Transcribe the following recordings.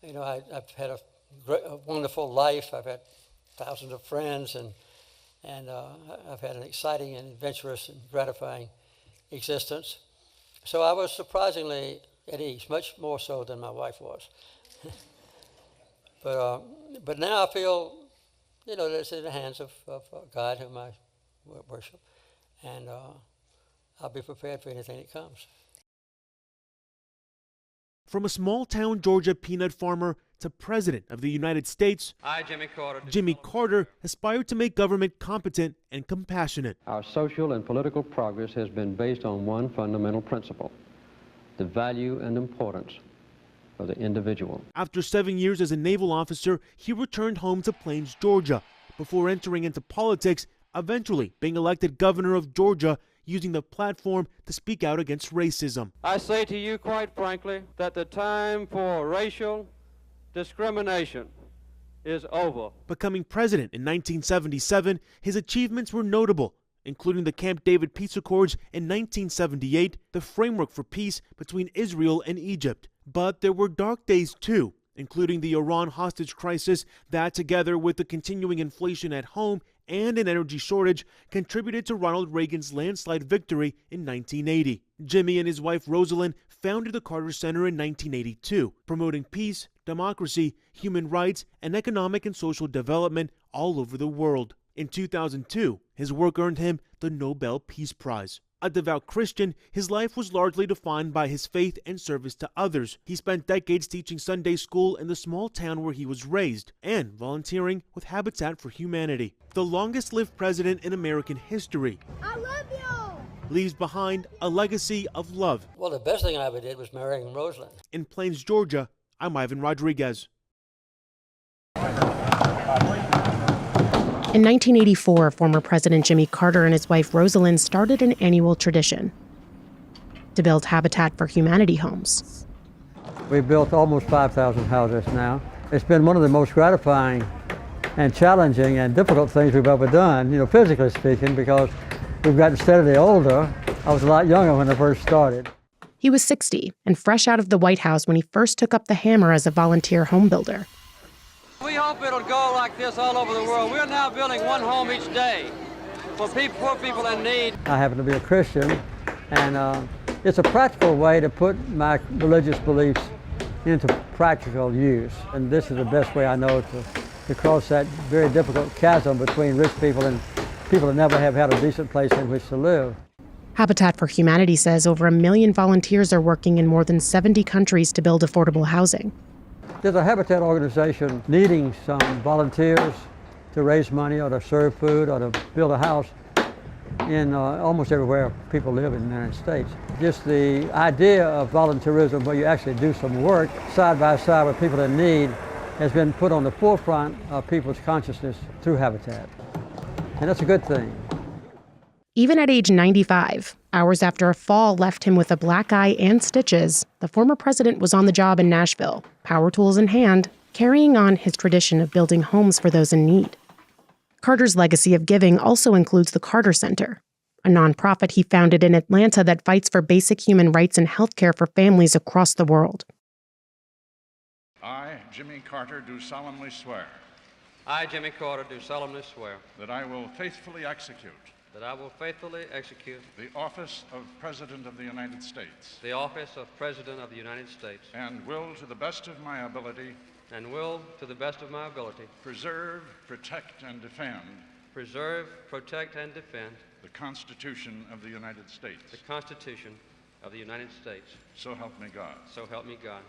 I've had a wonderful life. I've had thousands of friends, and I've had an exciting and adventurous and gratifying existence. So I was surprisingly at ease, much more so than my wife was. But now I feel, that it's in the hands of God, whom I worship, and I'll be prepared for anything that comes. From a small-town Georgia peanut farmer to President of the United States, Jimmy Carter aspired to make government competent and compassionate. Our social and political progress has been based on one fundamental principle: the value and importance of the individual. After 7 years as a naval officer, he returned home to Plains, Georgia, before entering into politics, eventually being elected governor of Georgia, using the platform to speak out against racism. I say to you quite frankly that the time for racial discrimination is over. Becoming president in 1977, his achievements were notable, including the Camp David Peace Accords in 1978, the framework for peace between Israel and Egypt. But there were dark days too, including the Iran hostage crisis that, together with the continuing inflation at home and an energy shortage, contributed to Ronald Reagan's landslide victory in 1980. Jimmy and his wife Rosalind founded the Carter Center in 1982, promoting peace, democracy, human rights, and economic and social development all over the world. In 2002, his work earned him the Nobel Peace Prize. A devout Christian, his life was largely defined by his faith and service to others. He spent decades teaching Sunday school in the small town where he was raised and volunteering with Habitat for Humanity. The longest-lived president in American history. I love you! Leaves behind a legacy of love. Well, the best thing I ever did was marrying Rosalind. In Plains, Georgia, I'm Ivan Rodriguez. In 1984, former President Jimmy Carter and his wife Rosalind started an annual tradition to build Habitat for Humanity homes. We've built almost 5,000 houses now. It's been one of the most gratifying and challenging and difficult things we've ever done, physically speaking, because we've gotten steadily older. I was a lot younger when I first started. He was 60 and fresh out of the White House when he first took up the hammer as a volunteer home builder. We hope it'll go like this all over the world. We're now building one home each day for poor people in need. I happen to be a Christian, and it's a practical way to put my religious beliefs into practical use. And this is the best way I know to cross that very difficult chasm between rich people and people that never have had a decent place in which to live. Habitat for Humanity says over 1 million volunteers are working in more than 70 countries to build affordable housing. There's a Habitat organization needing some volunteers to raise money or to serve food or to build a house in almost everywhere people live in the United States. Just the idea of volunteerism, where you actually do some work side by side with people in need, has been put on the forefront of people's consciousness through Habitat. And that's a good thing. Even at age 95, hours after a fall left him with a black eye and stitches, the former president was on the job in Nashville, power tools in hand, carrying on his tradition of building homes for those in need. Carter's legacy of giving also includes the Carter Center, a nonprofit he founded in Atlanta that fights for basic human rights and health care for families across the world. I, Jimmy Carter, do solemnly swear. I, Jimmy Carter, do solemnly swear That I will faithfully execute. that I will faithfully execute The office of President of the United States. the office of President of the United States And will, to the best of my ability, and will, to the best of my ability, preserve, protect, and defend preserve, protect, and defend the Constitution of the United States. the Constitution of the United States. So help me God. So help me God.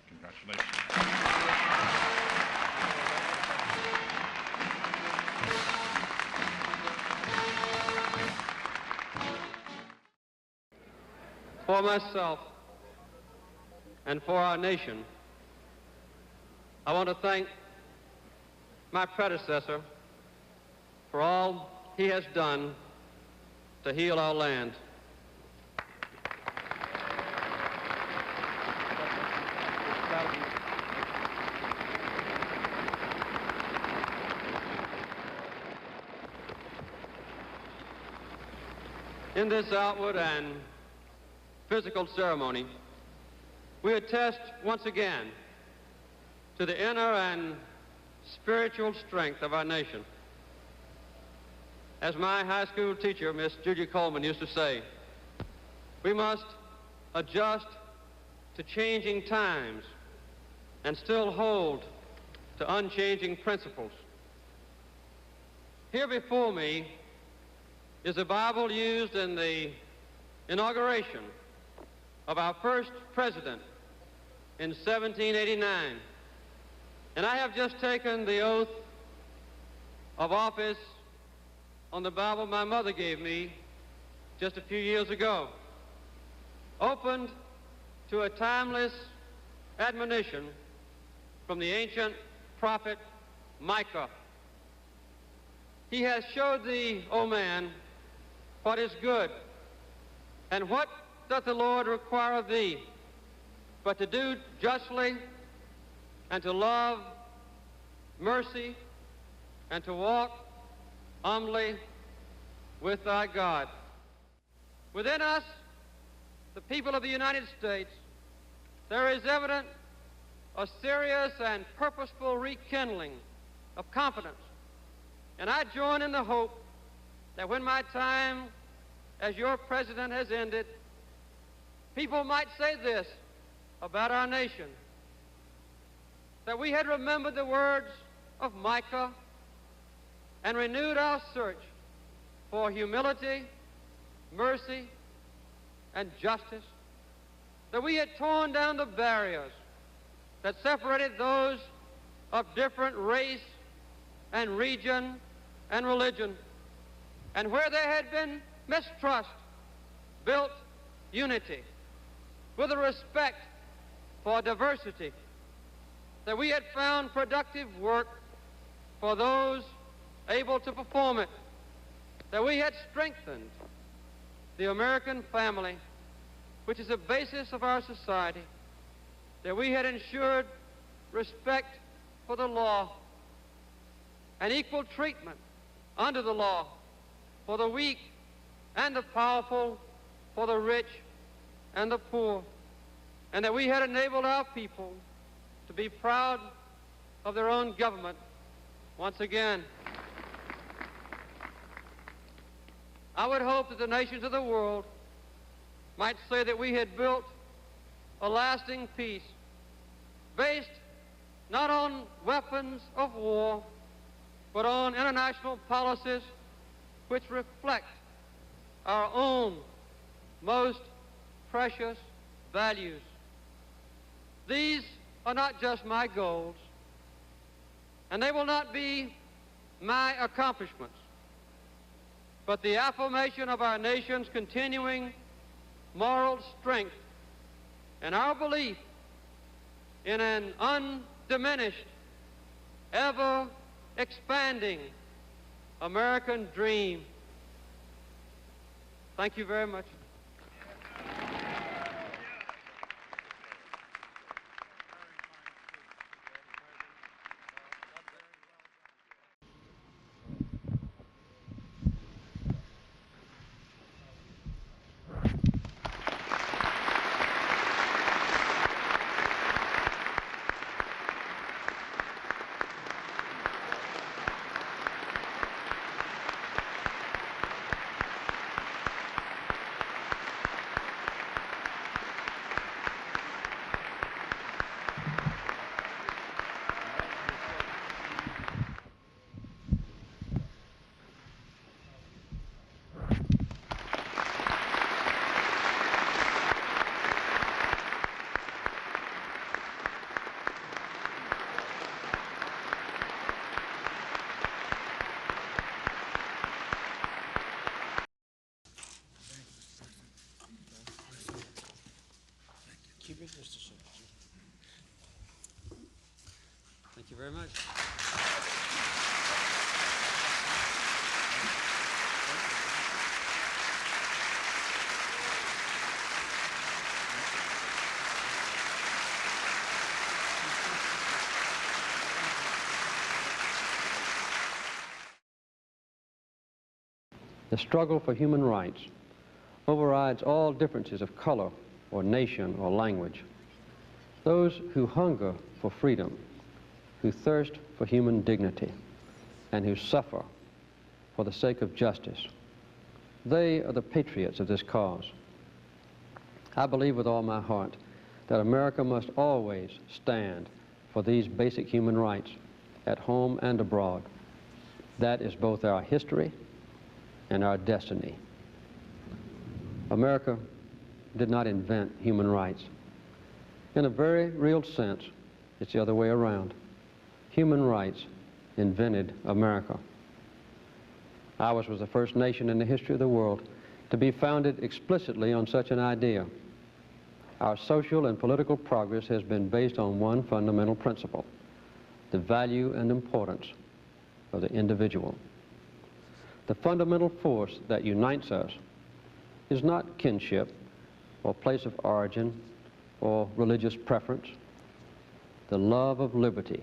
Congratulations. For myself and for our nation, I want to thank my predecessor for all he has done to heal our land. In this outward and physical ceremony, we attest once again to the inner and spiritual strength of our nation. As my high school teacher, Miss Julia Coleman, used to say, we must adjust to changing times and still hold to unchanging principles. Here before me is a Bible used in the inauguration of our first president in 1789. And I have just taken the oath of office on the Bible my mother gave me just a few years ago, opened to a timeless admonition from the ancient prophet Micah. He has showed thee, O man, what is good, and what doth the Lord require of thee, but to do justly, and to love mercy, and to walk humbly with thy God. Within us, the people of the United States, there is evident a serious and purposeful rekindling of confidence. And I join in the hope that when my time as your president has ended, people might say this about our nation, that we had remembered the words of Micah and renewed our search for humility, mercy, and justice, that we had torn down the barriers that separated those of different race and region and religion, and where there had been mistrust, built unity with a respect for diversity, that we had found productive work for those able to perform it, that we had strengthened the American family, which is the basis of our society, that we had ensured respect for the law and equal treatment under the law for the weak and the powerful, for the rich and the poor, and that we had enabled our people to be proud of their own government once again. I would hope that the nations of the world might say that we had built a lasting peace based not on weapons of war, but on international policies which reflect our own most precious values. These are not just my goals, and they will not be my accomplishments, but the affirmation of our nation's continuing moral strength and our belief in an undiminished, ever-expanding American dream. Thank you very much. Thank you very much. The struggle for human rights overrides all differences of color or nation or language. Those who hunger for freedom who thirst for human dignity and who suffer for the sake of justice. They are the patriots of this cause. I believe with all my heart that America must always stand for these basic human rights at home and abroad. That is both our history and our destiny. America did not invent human rights. In a very real sense, it's the other way around. Human rights invented America. Ours was the first nation in the history of the world to be founded explicitly on such an idea. Our social and political progress has been based on one fundamental principle: the value and importance of the individual. The fundamental force that unites us is not kinship or place of origin or religious preference. The love of liberty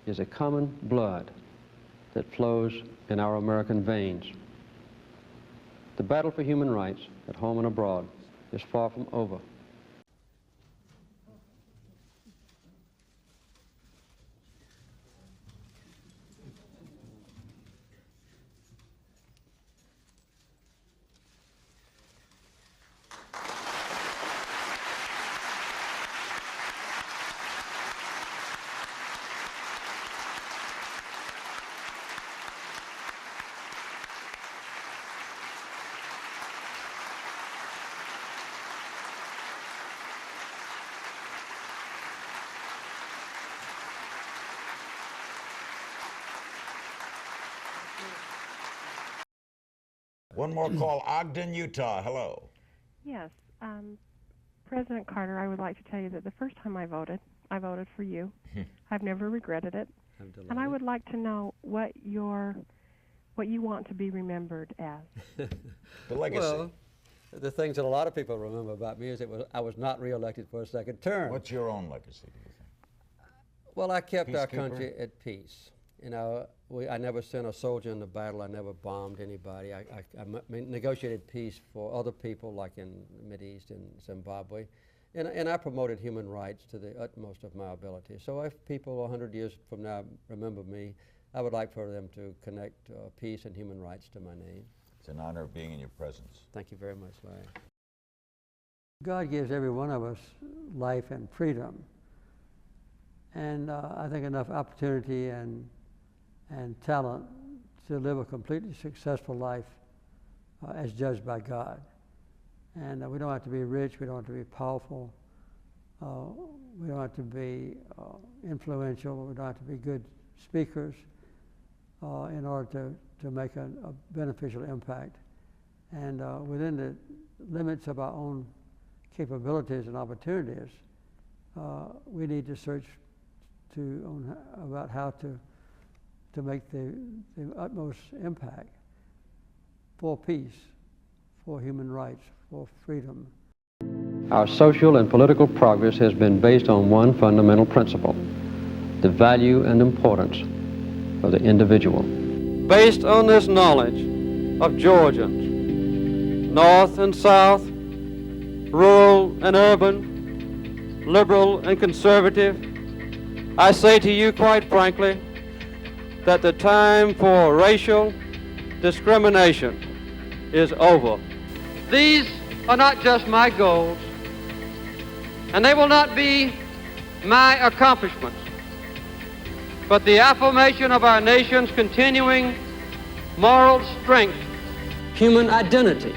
is a common blood that flows in our American veins. The battle for human rights at home and abroad is far from over. One more call, Ogden, Utah. Hello. Yes. President Carter, I would like to tell you that the first time I voted for you. I've never regretted it. And I would like to know what you want to be remembered as. The legacy. Well, the things that a lot of people remember about me is I was not reelected for a second term. What's your own legacy, do you think? Well, I kept our Peacekeeper? country at peace. You know, I never sent a soldier into battle. I never bombed anybody. I negotiated peace for other people, like in the Mideast and Zimbabwe. And I promoted human rights to the utmost of my ability. So if people 100 years from now remember me, I would like for them to connect peace and human rights to my name. It's an honor being in your presence. Thank you very much, Larry. God gives every one of us life and freedom. And I think enough opportunity and talent to live a completely successful life as judged by God. And we don't have to be rich, we don't have to be powerful, we don't have to be influential, we don't have to be good speakers in order to make a beneficial impact. And within the limits of our own capabilities and opportunities, we need to search about how to make the utmost impact for peace, for human rights, for freedom. Our social and political progress has been based on one fundamental principle: the value and importance of the individual. Based on this knowledge of Georgians, North and South, rural and urban, liberal and conservative, I say to you quite frankly that the time for racial discrimination is over. These are not just my goals, and they will not be my accomplishments, but the affirmation of our nation's continuing moral strength. Human identity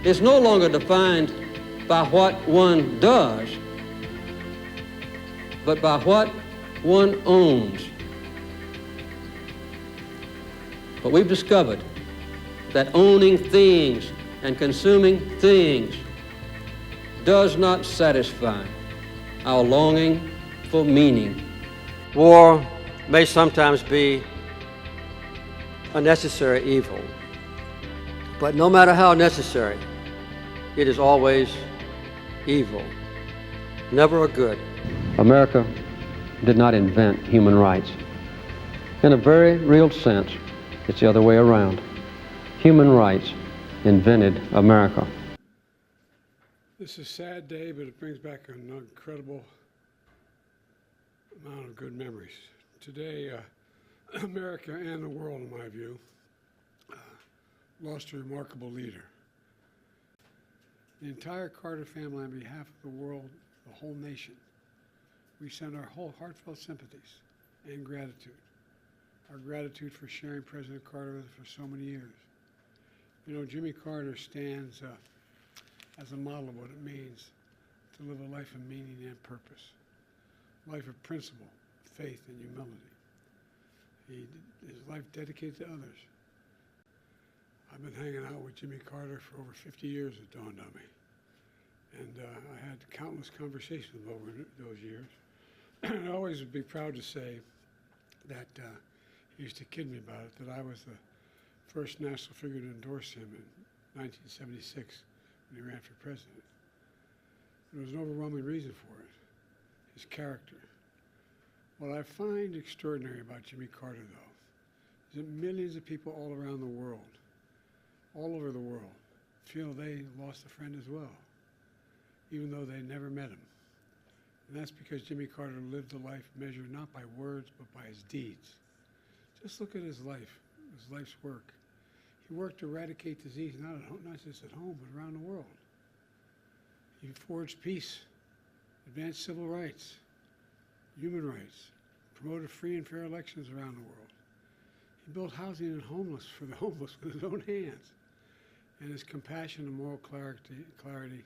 is no longer defined by what one does, but by what one owns. But we've discovered that owning things and consuming things does not satisfy our longing for meaning. War may sometimes be a necessary evil, but no matter how necessary, it is always evil, never a good. America did not invent human rights. In a very real sense, it's the other way around. Human rights invented America. This is a sad day, but it brings back an incredible amount of good memories. Today, America and the world, in my view, lost a remarkable leader. The entire Carter family, on behalf of the world, the whole nation, we send our whole heartfelt sympathies and gratitude. Our gratitude for sharing President Carter with us for so many years. You know, Jimmy Carter stands as a model of what it means to live a life of meaning and purpose, a life of principle, faith, and humility. His life dedicated to others. I've been hanging out with Jimmy Carter for over 50 years, it dawned on me. And I had countless conversations with him over those years. I always would be proud to say that he used to kid me about it, that I was the first national figure to endorse him in 1976 when he ran for president. There was an overwhelming reason for it, his character. What I find extraordinary about Jimmy Carter, though, is that millions of people all around the world, all over the world, feel they lost a friend as well, even though they never met him. And that's because Jimmy Carter lived a life measured not by words, but by his deeds. Just look at his life, his life's work. He worked to eradicate disease, not just at home, but around the world. He forged peace, advanced civil rights, human rights, promoted free and fair elections around the world. He built housing for the homeless with his own hands. And his compassion and moral clarity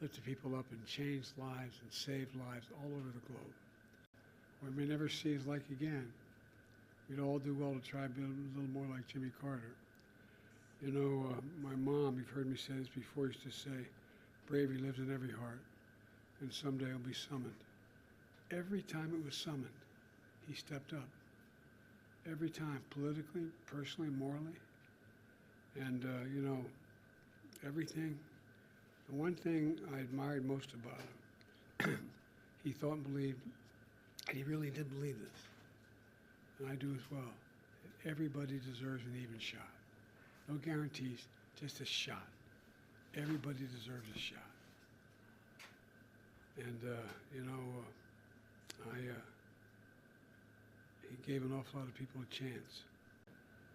lifted people up and changed lives and saved lives all over the globe. We may never see his like again. We'd all do well to try to be a little more like Jimmy Carter. You know, my mom, you've heard me say this before, used to say, bravery lives in every heart, and someday it'll be summoned. Every time it was summoned, he stepped up. Every time, politically, personally, morally. And, you know, everything. The one thing I admired most about him, he thought and believed, and he really did believe this, and I do as well, that everybody deserves an even shot. No guarantees, just a shot. Everybody deserves a shot. And, you know, he gave an awful lot of people a chance.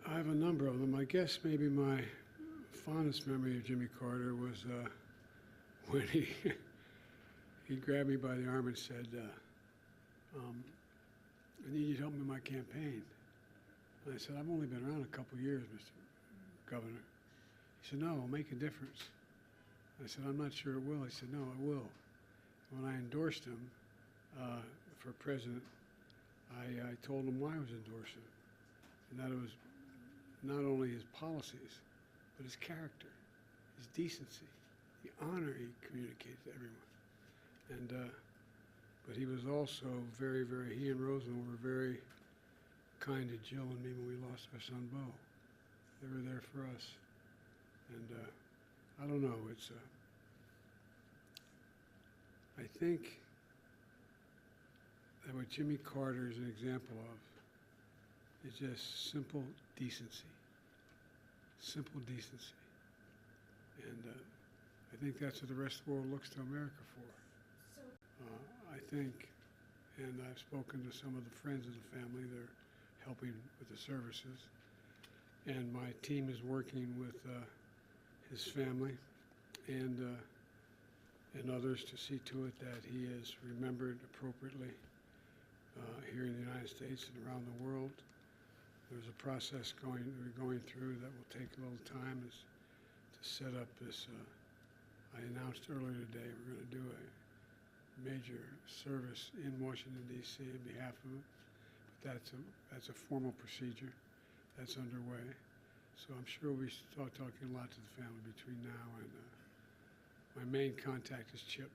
I have a number of them. I guess maybe my fondest memory of Jimmy Carter was when he grabbed me by the arm and said, I need you to help me with my campaign. And I said, I've only been around a couple years, Mr. Governor. He said, no, it'll make a difference. I said, I'm not sure it will. He said, no, it will. When I endorsed him for president, I told him why I was endorsing him, and that it was not only his policies, but his character, his decency, the honor he communicated to everyone. And, but he was also he and Roosevelt were very kind to Jill and me when we lost our son, Bo. They were there for us. And I don't know, I think that what Jimmy Carter is an example of is just simple decency. Simple decency. And I think that's what the rest of the world looks to America for. I think, and I've spoken to some of the friends of the family, they're helping with the services, and my team is working with his family and others to see to it that he is remembered appropriately here in the United States and around the world. There's a process we're going through that will take a little time to set up this. I announced earlier today we're going to do a major service in Washington, D.C. on behalf of him. But that's a formal procedure that's underway. So I'm sure we'll start talking a lot to the family between now and my main contact is Chip.